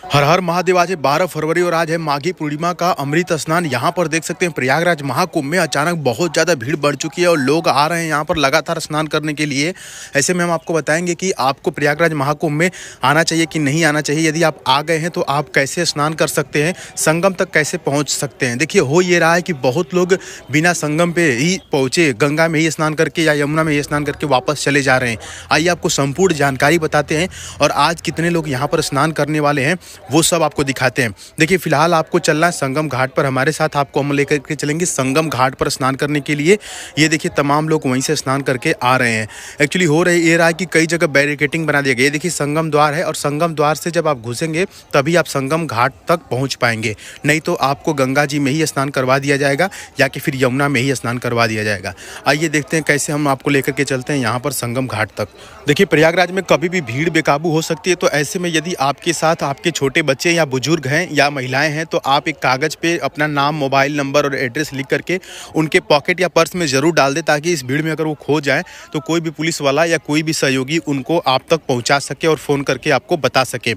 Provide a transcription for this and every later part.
हर हर महादेव। आज है 12 फरवरी और आज है माघी पूर्णिमा का अमृत स्नान। यहाँ पर देख सकते हैं प्रयागराज महाकुंभ में अचानक बहुत ज़्यादा भीड़ बढ़ चुकी है और लोग आ रहे हैं यहाँ पर लगातार स्नान करने के लिए। ऐसे में हम आपको बताएंगे कि आपको प्रयागराज महाकुंभ में आना चाहिए कि नहीं आना चाहिए। यदि आप आ गए हैं तो आप कैसे स्नान कर सकते हैं, संगम तक कैसे पहुँच सकते हैं। देखिए हो ये रहा है कि बहुत लोग बिना संगम पे ही पहुँचे, गंगा में ही स्नान करके या यमुना में ही स्नान करके वापस चले जा रहे हैं। आइए आपको संपूर्ण जानकारी बताते हैं और आज कितने लोग यहाँ पर स्नान करने वाले हैं वो सब आपको दिखाते हैं। देखिए फिलहाल आपको चलना है संगम घाट पर, हमारे साथ आपको हम लेकर के चलेंगे संगम घाट पर स्नान करने के लिए। ये देखिए तमाम लोग वहीं से स्नान करके आ रहे हैं। एक्चुअली हो रही ये रहा है कि कई जगह बैरिकेटिंग बना दिया गया। ये देखिए संगम द्वार है और संगम द्वार से जब आप घुसेंगे तभी आप संगम घाट तक पहुँच पाएंगे, नहीं तो आपको गंगा जी में ही स्नान करवा दिया जाएगा या कि फिर यमुना में ही स्नान करवा दिया जाएगा। आइए देखते हैं कैसे हम आपको लेकर के चलते हैं यहाँ पर संगम घाट तक। देखिए प्रयागराज में कभी भी भीड़ बेकाबू हो सकती है, तो ऐसे में यदि आपके साथ आपके छोटे बच्चे या बुजुर्ग हैं या महिलाएं हैं तो आप एक कागज़ पे अपना नाम, मोबाइल नंबर और एड्रेस लिख करके उनके पॉकेट या पर्स में ज़रूर डाल दें, ताकि इस भीड़ में अगर वो खो जाए तो कोई भी पुलिस वाला या कोई भी सहयोगी उनको आप तक पहुंचा सके और फ़ोन करके आपको बता सके।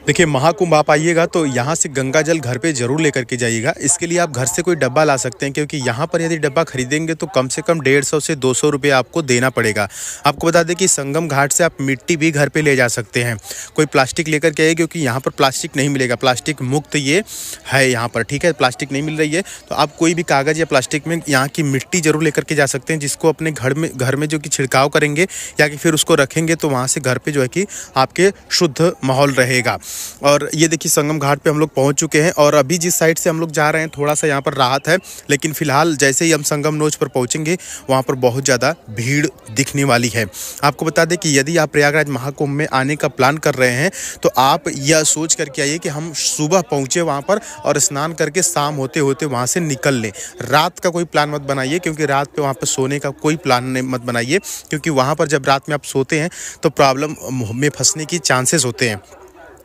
देखिए महाकुंभ आप आइएगा तो यहाँ से गंगा जल घर पे ज़रूर लेकर के जाइएगा। इसके लिए आप घर से कोई डब्बा ला सकते हैं, क्योंकि यहाँ पर यदि डब्बा खरीदेंगे तो कम से कम 150 से 200 रुपये आपको देना पड़ेगा। आपको बता दें कि संगम घाट से आप मिट्टी भी घर पे ले जा सकते हैं। कोई प्लास्टिक लेकर के आइए, क्योंकि यहाँ पर प्लास्टिक नहीं मिलेगा, प्लास्टिक मुक्त ये है यहाँ पर, ठीक है। प्लास्टिक नहीं मिल रही है तो आप कोई भी कागज़ या प्लास्टिक में यहाँ की मिट्टी ज़रूर लेकर के जा सकते हैं, जिसको अपने घर में जो कि छिड़काव करेंगे या कि फिर उसको रखेंगे तो वहाँ से घर पर जो है कि आपके शुद्ध माहौल रहेगा। और ये देखिए संगम घाट पे हम लोग पहुंच चुके हैं और अभी जिस साइड से हम लोग जा रहे हैं थोड़ा सा यहाँ पर राहत है, लेकिन फिलहाल जैसे ही हम संगम नोच पर पहुंचेंगे वहाँ पर बहुत ज़्यादा भीड़ दिखने वाली है। आपको बता दें कि यदि आप प्रयागराज महाकुंभ में आने का प्लान कर रहे हैं तो आप यह सोच करके आइए कि हम सुबह पहुँचे वहाँ पर और स्नान करके शाम होते होते वहाँ से निकल लें। रात का कोई प्लान मत बनाइए, क्योंकि रात पर वहाँ पर सोने का कोई प्लान मत बनाइए, क्योंकि वहाँ पर जब रात में आप सोते हैं तो प्रॉब्लम में फंसने की चांसेस होते हैं।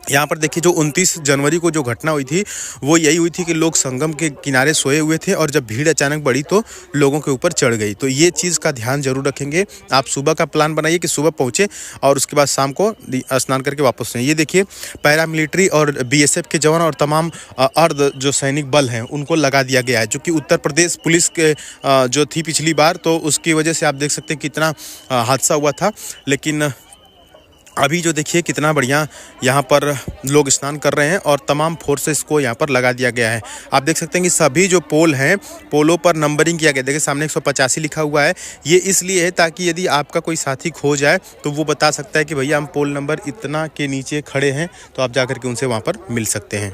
यहाँ पर देखिए जो 29 जनवरी को जो घटना हुई थी वो यही हुई थी कि लोग संगम के किनारे सोए हुए थे और जब भीड़ अचानक बढ़ी तो लोगों के ऊपर चढ़ गई। तो ये चीज़ का ध्यान जरूर रखेंगे। आप सुबह का प्लान बनाइए कि सुबह पहुँचे और उसके बाद शाम को स्नान करके वापस आए। ये देखिए पैरामिलिट्री और BSF के जवान और तमाम अर्ध जो सैनिक बल हैं उनको लगा दिया गया है, जो कि उत्तर प्रदेश पुलिस के जो थी पिछली बार, तो उसकी वजह से आप देख सकते हैं कितना हादसा हुआ था। लेकिन अभी जो देखिए कितना बढ़िया यहाँ पर लोग स्नान कर रहे हैं और तमाम फोर्सेस को यहाँ पर लगा दिया गया है। आप देख सकते हैं कि सभी जो पोल हैं पोलों पर नंबरिंग किया गया। देखिए सामने 185 लिखा हुआ है। ये इसलिए है ताकि यदि आपका कोई साथी खो जाए तो वो बता सकता है कि भैया हम पोल नंबर इतना के नीचे खड़े हैं, तो आप जाकर के उनसे वहाँ पर मिल सकते हैं।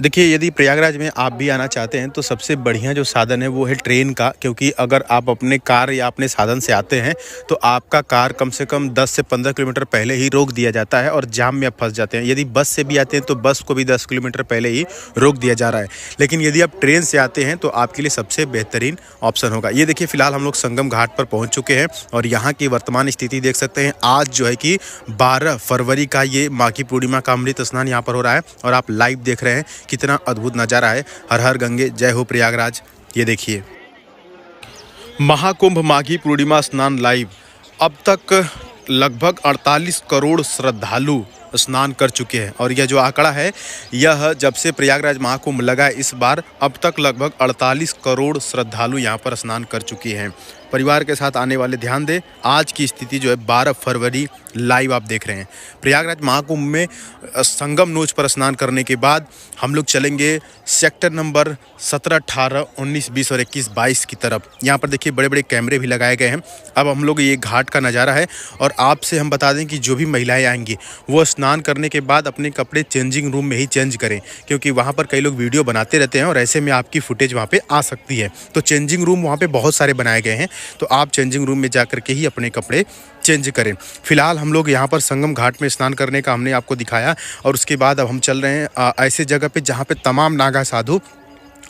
देखिए यदि प्रयागराज में आप भी आना चाहते हैं तो सबसे बढ़िया जो साधन है वो है ट्रेन का, क्योंकि अगर आप अपने कार या अपने साधन से आते हैं तो आपका कार कम से कम 10 से 15 किलोमीटर पहले ही रोक दिया जाता है और जाम में आप फंस जाते हैं। यदि बस से भी आते हैं तो बस को भी 10 किलोमीटर पहले ही रोक दिया जा रहा है, लेकिन यदि आप ट्रेन से आते हैं तो आपके लिए सबसे बेहतरीन ऑप्शन होगा। ये देखिए फिलहाल हम लोग संगम घाट पर पहुँच चुके हैं और यहाँ की वर्तमान स्थिति देख सकते हैं। आज जो है कि 12 फरवरी का ये माघी पूर्णिमा का अमृत स्नान यहाँ पर हो रहा है और आप लाइव देख रहे हैं। कितना अद्भुत नज़ारा है। हर हर गंगे, जय हो प्रयागराज। ये देखिए महाकुंभ माघी पूर्णिमा स्नान लाइव। अब तक लगभग 48 करोड़ श्रद्धालु स्नान कर चुके हैं और यह जो आंकड़ा है यह जब से प्रयागराज महाकुंभ लगा इस बार अब तक लगभग 48 करोड़ श्रद्धालु यहाँ पर स्नान कर चुके हैं। परिवार के साथ आने वाले ध्यान दें। आज की स्थिति जो है 12 फरवरी लाइव आप देख रहे हैं। प्रयागराज महाकुंभ में संगम नोच पर स्नान करने के बाद हम लोग चलेंगे सेक्टर नंबर 17, 18, 19, 20 और 21, 22 की तरफ। यहाँ पर देखिए बड़े बड़े कैमरे भी लगाए गए हैं। अब हम लोग ये घाट का नज़ारा है और आपसे हम बता दें कि जो भी महिलाएं आएंगी वो स्नान करने के बाद अपने कपड़े चेंजिंग रूम में ही चेंज करें, क्योंकि वहाँ पर कई लोग वीडियो बनाते रहते हैं और ऐसे में आपकी फुटेज वहाँ पर आ सकती है। तो चेंजिंग रूम वहाँ पर बहुत सारे बनाए गए हैं, तो आप चेंजिंग रूम में जाकर के ही अपने कपड़े चेंज करें। फिलहाल हम लोग यहाँ पर संगम घाट में स्नान करने का हमने आपको दिखाया और उसके बाद अब हम चल रहे हैं ऐसे जगह पे जहाँ पे तमाम नागा साधु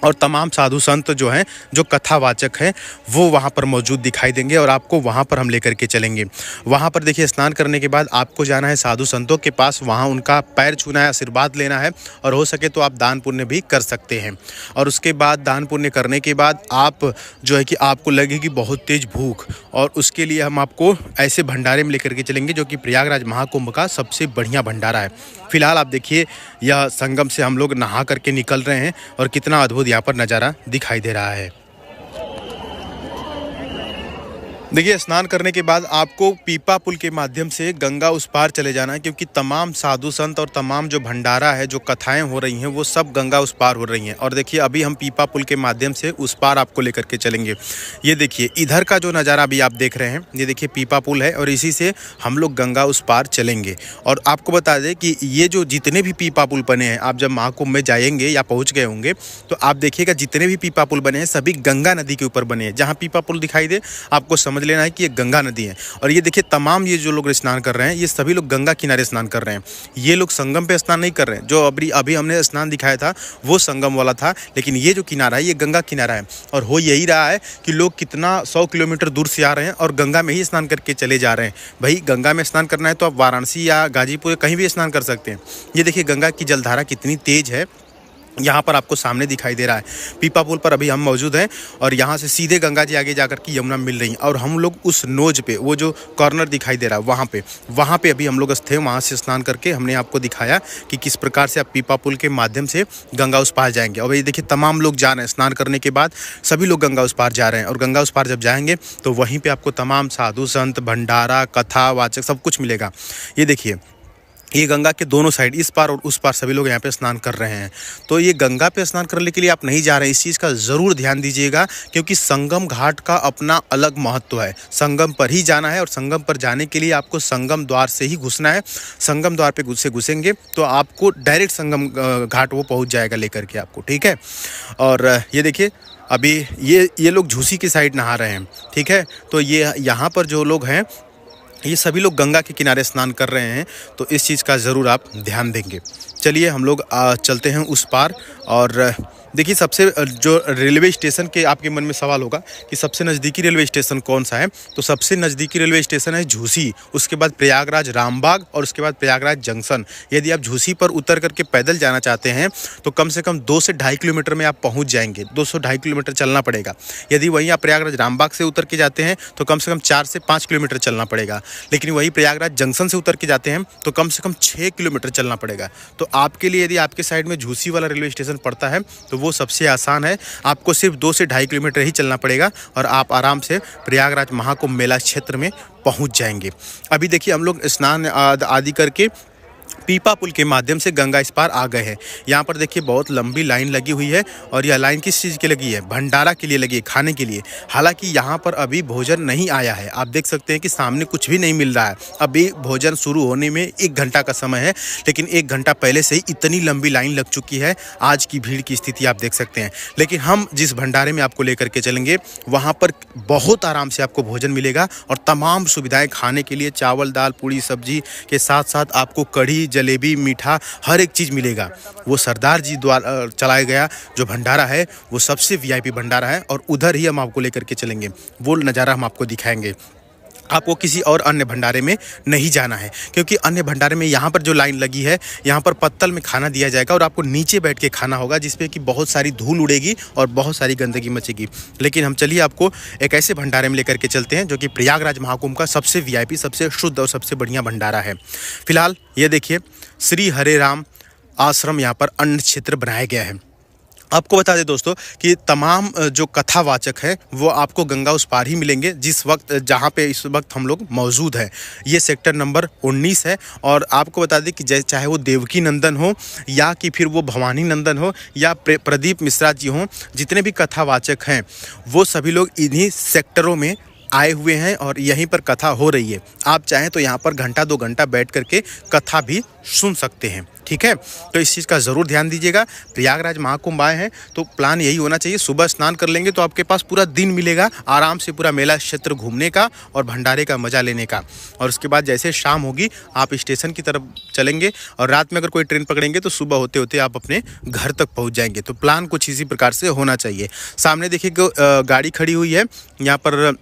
और तमाम साधु संत जो हैं, जो कथावाचक हैं, वो वहाँ पर मौजूद दिखाई देंगे और आपको वहाँ पर हम लेकर के चलेंगे। वहाँ पर देखिए स्नान करने के बाद आपको जाना है साधु संतों के पास, वहाँ उनका पैर छूना है, आशीर्वाद लेना है और हो सके तो आप दान पुण्य भी कर सकते हैं। और उसके बाद दान पुण्य करने के बाद आप जो है कि आपको लगेगी बहुत तेज़ भूख, और उसके लिए हम आपको ऐसे भंडारे में लेकर के चलेंगे जो कि प्रयागराज महाकुंभ का सबसे बढ़िया भंडारा है। फिलहाल आप देखिए यह संगम से हम लोग नहा करके निकल रहे हैं और कितना अद्भुत यहाँ पर नज़ारा दिखाई दे रहा है। देखिए स्नान करने के बाद आपको पीपा पुल के माध्यम से गंगा उस पार चले जाना है, क्योंकि तमाम साधु संत और तमाम जो भंडारा है, जो कथाएं हो रही हैं, वो सब गंगा उस पार हो रही हैं। और देखिए अभी हम पीपा पुल के माध्यम से उस पार आपको लेकर के चलेंगे। ये देखिए इधर का जो नज़ारा अभी आप देख रहे हैं, ये देखिए पीपा पुल है और इसी से हम लोग गंगा उस पार चलेंगे। और आपको बता दें कि ये जो जितने भी पीपा पुल बने हैं, आप जब महाकुंभ में जाएंगे या पहुँच गए होंगे तो आप देखिएगा जितने भी पीपा पुल बने हैं सभी गंगा नदी के ऊपर बने हैं। जहाँ पीपा पुल दिखाई दे आपको समझ लेना है कि ये गंगा नदी है। और ये देखिए तमाम ये जो लोग स्नान कर रहे हैं, ये सभी लोग गंगा किनारे स्नान कर रहे हैं। ये लोग संगम पे स्नान नहीं कर रहे हैं। जो अभी हमने स्नान दिखाया था वो संगम वाला था, लेकिन ये जो किनारा है ये गंगा किनारा है। और हो यही रहा है कि लोग कितना 100 किलोमीटर दूर से आ रहे हैं और गंगा में ही स्नान करके चले जा रहे हैं। भाई गंगा में स्नान करना है तो आप वाराणसी या गाजीपुर कहीं भी स्नान कर सकते हैं। ये देखिए गंगा की जलधारा कितनी तेज है, यहाँ पर आपको सामने दिखाई दे रहा है। पीपा पुल पर अभी हम मौजूद हैं और यहाँ से सीधे गंगा जी आगे जाकर के यमुना मिल रही हैं। और हम लोग उस नोज पे, वो जो कॉर्नर दिखाई दे रहा है वहाँ पे अभी हम लोग थे। वहाँ से स्नान करके हमने आपको दिखाया कि किस प्रकार से आप पीपा पुल के माध्यम से गंगा उस पार जाएंगे। और ये देखिए तमाम लोग जा रहे हैं स्नान करने के बाद, सभी लोग गंगा उस पार जा रहे हैं। और गंगा उस पार जब जाएंगे तो वहीं पर आपको तमाम साधु संत, भंडारा, कथा वाचक सब कुछ मिलेगा। ये देखिए ये गंगा के दोनों साइड, इस पार और उस पार सभी लोग यहाँ पे स्नान कर रहे हैं। तो ये गंगा पे स्नान करने के लिए आप नहीं जा रहे हैं, इस चीज़ का ज़रूर ध्यान दीजिएगा, क्योंकि संगम घाट का अपना अलग महत्व है। संगम पर ही जाना है और संगम पर जाने के लिए आपको संगम द्वार से ही घुसना है। संगम द्वार पे घुसेंगे तो आपको डायरेक्ट संगम घाट वो पहुँच जाएगा लेकर के आपको, ठीक है। और ये देखिए अभी ये लोग झूसी की साइड नहा रहे हैं, ठीक है। तो ये यहाँ पर जो लोग हैं ये सभी लोग गंगा के किनारे स्नान कर रहे हैं, तो इस चीज़ का ज़रूर आप ध्यान देंगे। चलिए हम लोग चलते हैं उस पार। और देखिए सबसे जो रेलवे स्टेशन के आपके मन में सवाल होगा कि सबसे नज़दीकी रेलवे स्टेशन कौन सा है, तो सबसे नज़दीकी रेलवे स्टेशन है झूसी, उसके बाद प्रयागराज रामबाग और उसके बाद प्रयागराज जंक्शन। यदि आप झूसी पर उतर करके पैदल जाना चाहते हैं तो कम से कम 2 से ढाई किलोमीटर में आप पहुंच जाएंगे। 200-2.5 किलोमीटर चलना पड़ेगा। यदि वहीं आप प्रयागराज रामबाग से उतर के जाते हैं तो कम से कम 4 से 5 किलोमीटर चलना पड़ेगा। लेकिन वहीं प्रयागराज जंक्शन से उतर के जाते हैं तो कम से कम 6 किलोमीटर चलना पड़ेगा। तो आपके लिए यदि आपके साइड में झूसी वाला रेलवे स्टेशन पड़ता है तो वो सबसे आसान है। आपको सिर्फ 2 से 2.5 किलोमीटर ही चलना पड़ेगा और आप आराम से प्रयागराज महाकुंभ मेला क्षेत्र में पहुंच जाएंगे। अभी देखिए हम लोग स्नान आदि करके पीपा पुल के माध्यम से गंगा इस पार आ गए हैं। यहाँ पर देखिए बहुत लंबी लाइन लगी हुई है और यह लाइन किस चीज़ की लगी है, भंडारा के लिए लगी है, खाने के लिए। हालांकि यहाँ पर अभी भोजन नहीं आया है, आप देख सकते हैं कि सामने कुछ भी नहीं मिल रहा है। अभी भोजन शुरू होने में 1 घंटा का समय है, लेकिन 1 घंटा पहले से ही इतनी लंबी लाइन लग चुकी है। आज की भीड़ की स्थिति आप देख सकते हैं। लेकिन हम जिस भंडारे में आपको लेकर के चलेंगे वहाँ पर बहुत आराम से आपको भोजन मिलेगा और तमाम सुविधाएँ खाने के लिए, चावल दाल पूड़ी सब्जी के साथ साथ आपको कढ़ी, जलेबी, मीठा, हर एक चीज़ मिलेगा। वो सरदार जी द्वारा चलाया गया जो भंडारा है वो सबसे वीआईपी भंडारा है और उधर ही हम आपको लेकर के चलेंगे। वो नज़ारा हम आपको दिखाएंगे। आपको किसी और अन्य भंडारे में नहीं जाना है, क्योंकि अन्य भंडारे में यहाँ पर जो लाइन लगी है यहाँ पर पत्तल में खाना दिया जाएगा और आपको नीचे बैठ के खाना होगा, जिसपे कि बहुत सारी धूल उड़ेगी और बहुत सारी गंदगी मचेगी। लेकिन हम चलिए आपको एक ऐसे भंडारे में लेकर के चलते हैं जो कि प्रयागराज महाकुंभ का सबसे वीआईपी, सबसे शुद्ध और सबसे बढ़िया भंडारा है। फिलहाल ये देखिए श्री हरे राम आश्रम यहाँ पर अन्न क्षेत्र बनाया गया है। आपको बता दें दोस्तों कि तमाम जो कथावाचक हैं वो आपको गंगा उस पार ही मिलेंगे, जिस वक्त जहाँ पे इस वक्त हम लोग मौजूद हैं। ये सेक्टर नंबर 19 है और आपको बता दें कि चाहे वो देवकी नंदन हो या कि फिर वो भवानी नंदन हो या प्रदीप मिश्रा जी हों, जितने भी कथावाचक हैं वो सभी लोग इन्हीं सेक्टरों में आए हुए हैं और यहीं पर कथा हो रही है। आप चाहें तो यहाँ पर घंटा 2 घंटा बैठ करके कथा भी सुन सकते हैं, ठीक है। तो इस चीज़ का ज़रूर ध्यान दीजिएगा। प्रयागराज महाकुंभ आए हैं तो प्लान यही होना चाहिए, सुबह स्नान कर लेंगे तो आपके पास पूरा दिन मिलेगा आराम से पूरा मेला क्षेत्र घूमने का और भंडारे का मजा लेने का। और उसके बाद जैसे शाम होगी आप स्टेशन की तरफ चलेंगे और रात में अगर कोई ट्रेन पकड़ेंगे तो सुबह होते होते आप अपने घर तक पहुंच जाएंगे। तो प्लान कुछ इसी प्रकार से होना चाहिए। सामने देखिए गाड़ी खड़ी हुई है, यहाँ पर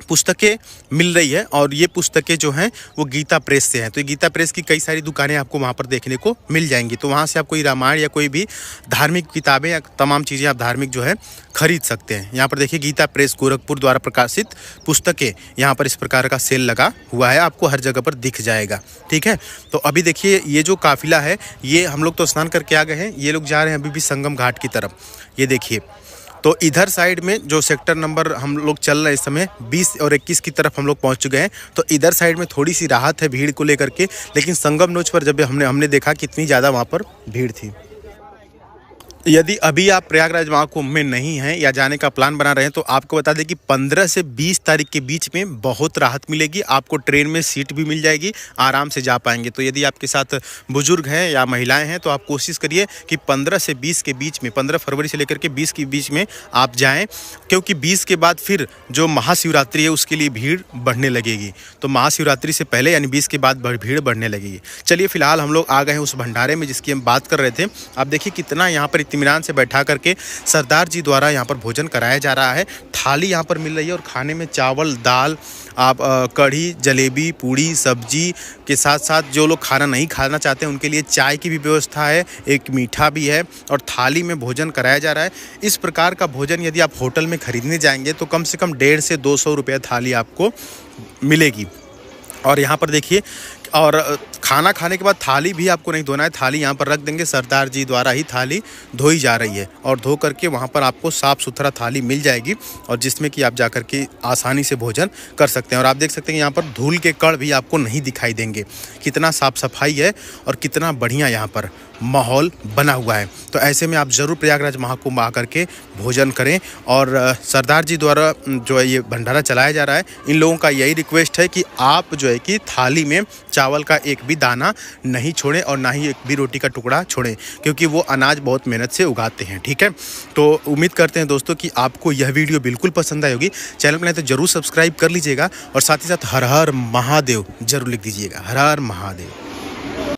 पुस्तकें मिल रही है और ये पुस्तकें जो हैं वो गीता प्रेस से हैं। तो गीता प्रेस की कई सारी दुकानें आपको वहाँ पर देखने को मिल जाएंगी। तो वहाँ से आप कोई रामायण या कोई भी धार्मिक किताबें या तमाम चीज़ें आप धार्मिक जो है खरीद सकते हैं। यहाँ पर देखिए गीता प्रेस गोरखपुर द्वारा प्रकाशित पुस्तकें, यहाँ पर इस प्रकार का सेल लगा हुआ है, आपको हर जगह पर दिख जाएगा, ठीक है। तो अभी देखिए ये जो काफिला है ये हम लोग तो स्नान करके आ गए हैं, ये लोग जा रहे हैं अभी भी संगम घाट की तरफ। ये देखिए तो इधर साइड में जो सेक्टर नंबर हम लोग चल रहे हैं इस समय 20 और 21 की तरफ हम लोग पहुंच चुके हैं। तो इधर साइड में थोड़ी सी राहत है भीड़ को लेकर के, लेकिन संगम नोच पर जब हमने देखा कितनी ज़्यादा वहाँ पर भीड़ थी। यदि अभी आप प्रयागराज महाकुंभ में नहीं हैं या जाने का प्लान बना रहे हैं तो आपको बता दें कि 15 से 20 तारीख के बीच में बहुत राहत मिलेगी, आपको ट्रेन में सीट भी मिल जाएगी, आराम से जा पाएंगे। तो यदि आपके साथ बुजुर्ग हैं या महिलाएं हैं तो आप कोशिश करिए कि 15 से 20 के बीच में, 15 फरवरी से लेकर के 20 के बीच में आप जाएँ, क्योंकि 20 के बाद फिर जो महाशिवरात्रि है उसके लिए भीड़ बढ़ने लगेगी। तो महाशिवरात्रि से पहले यानी 20 के बाद भीड़ बढ़ने लगेगी। चलिए फिलहाल हम लोग आ गए हैं उस भंडारे में जिसकी हम बात कर रहे थे। आप देखिए कितना यहाँ पर इत्मीनान से बैठा करके सरदार जी द्वारा यहाँ पर भोजन कराया जा रहा है। थाली यहाँ पर मिल रही है और खाने में चावल, दाल, आप कढ़ी, जलेबी, पूड़ी, सब्जी के साथ साथ जो लोग खाना नहीं खाना चाहते हैं उनके लिए चाय की भी व्यवस्था है, एक मीठा भी है और थाली में भोजन कराया जा रहा है। इस प्रकार का भोजन यदि आप होटल में खरीदने जाएंगे तो कम से कम 150 से 200 रुपये थाली आपको मिलेगी। और यहाँ पर देखिए, और खाना खाने के बाद थाली भी आपको नहीं धोना है, थाली यहाँ पर रख देंगे, सरदार जी द्वारा ही थाली धोई जा रही है और धो करके वहाँ पर आपको साफ़ सुथरा थाली मिल जाएगी और जिसमें कि आप जा कर के आसानी से भोजन कर सकते हैं। और आप देख सकते हैं यहाँ पर धूल के कण भी आपको नहीं दिखाई देंगे, कितना साफ़ सफाई है और कितना बढ़िया यहाँ पर माहौल बना हुआ है। तो ऐसे में आप ज़रूर प्रयागराज महाकुंभ आकर के भोजन करें। और सरदार जी द्वारा जो है ये भंडारा चलाया जा रहा है, इन लोगों का यही रिक्वेस्ट है कि आप जो है कि थाली में चावल का एक भी दाना नहीं छोड़ें और ना ही एक भी रोटी का टुकड़ा छोड़ें, क्योंकि वो अनाज बहुत मेहनत से उगाते हैं, ठीक है। तो उम्मीद करते हैं दोस्तों कि आपको यह वीडियो बिल्कुल पसंद आई होगी। चैनल पर नहीं तो ज़रूर सब्सक्राइब कर लीजिएगा और साथ ही साथ हर हर महादेव जरूर लिख दीजिएगा। हर हर महादेव।